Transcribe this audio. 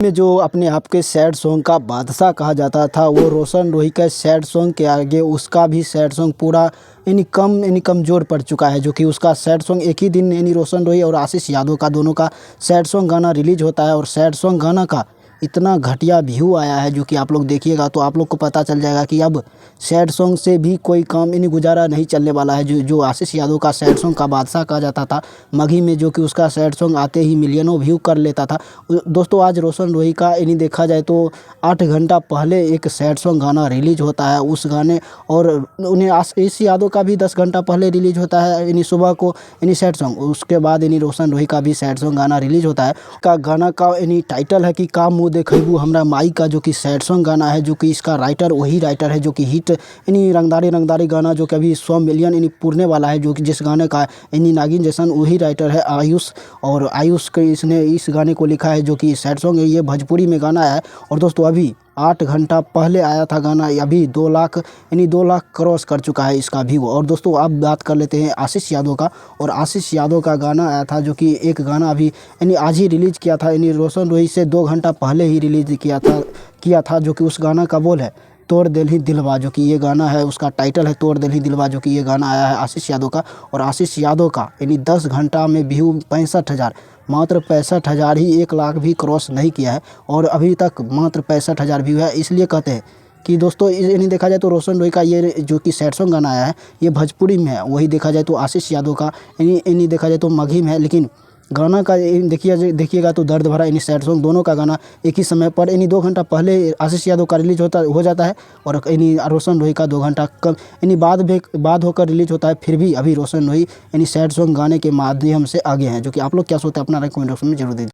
में जो अपने आप के सैड सॉन्ग का बादशाह कहा जाता था, वो रोशन रोही का सैड सॉन्ग के आगे उसका भी सैड सॉन्ग पूरा कमज़ोर पड़ चुका है। जो कि उसका सैड सॉन्ग एक ही दिन रोशन रोही और आशीष यादव का दोनों का सैड सॉन्ग गाना रिलीज होता है और सैड सॉन्ग गाना का इतना घटिया व्यू आया है, जो कि आप लोग देखिएगा तो आप लोग को पता चल जाएगा कि अब सैड सॉन्ग से भी कोई काम गुजारा नहीं चलने वाला है। जो आशीष यादव का सैड सॉन्ग का बादशाह कहा जाता था मघी में, जो कि उसका सैड सॉन्ग आते ही मिलियनों व्यू कर लेता था। दोस्तों आज रोशन रोही का देखा जाए तो 8 घंटा पहले एक सैड सॉन्ग गाना रिलीज होता है। उस गाने और उन्हें आशीष यादव का भी 10 घंटा पहले रिलीज होता है सुबह को सैड सॉन्ग। उसके बाद रोशन रोही का भी सैड सॉन्ग गाना रिलीज होता है। का गाना का टाइटल है कि का मुँह देखबू हमरा माई का, जो कि सैड सॉन्ग गाना है। जो कि इसका राइटर वही राइटर है जो कि हिट रंगदारी गाना जो कि अभी 100 मिलियन पूरने वाला है। जो कि जिस गाने का नागिन जैसन वही राइटर है आयुष, और आयुष के इसने इस गाने को लिखा है। जो कि सैड सॉन्ग है, ये भोजपुरी में गाना है। और दोस्तों अभी 8 घंटा पहले आया था गाना, अभी 2 लाख 2 लाख क्रॉस कर चुका है इसका व्यू। और दोस्तों अब बात कर लेते हैं आशीष यादव का। और आशीष यादव का गाना आया था, जो कि एक गाना अभी आज ही रिलीज़ किया था। रोशन रोही से 2 घंटा पहले ही रिलीज़ किया था। जो कि उस गाना का बोल है तोड़ दिल दिलवा, जो कि ये गाना है, उसका टाइटल है तोड़ दिल दिलवा। जो कि ये गाना आया है आशीष यादव का। और आशीष यादव का 10 घंटा में व्यू 65,000, मात्र 65,000 ही 1 लाख भी क्रॉस नहीं किया है। और अभी तक मात्र 65,000 व्यू है। इसलिए कहते हैं कि दोस्तों देखा जाए तो रोशन रोही का ये जो कि सैड सॉन्ग गाना आया है ये भोजपुरी में है। वही देखा जाए तो आशीष यादव का देखा जाए तो मगही में है। लेकिन गाना का देखिएगा तो दर्द भरा सैड सॉन्ग दोनों का गाना एक ही समय पर 2 घंटा पहले आशीष यादव का रिलीज हो जाता है। और रोशन रोही का 2 घंटा कम बाद होकर रिलीज होता है। फिर भी अभी रोशन रोही सैड सॉन्ग गाने के माध्यम से आगे हैं। जो कि आप लोग क्या सोचते हैं अपना राय कमेंट बॉक्स में जरूर दीजिए।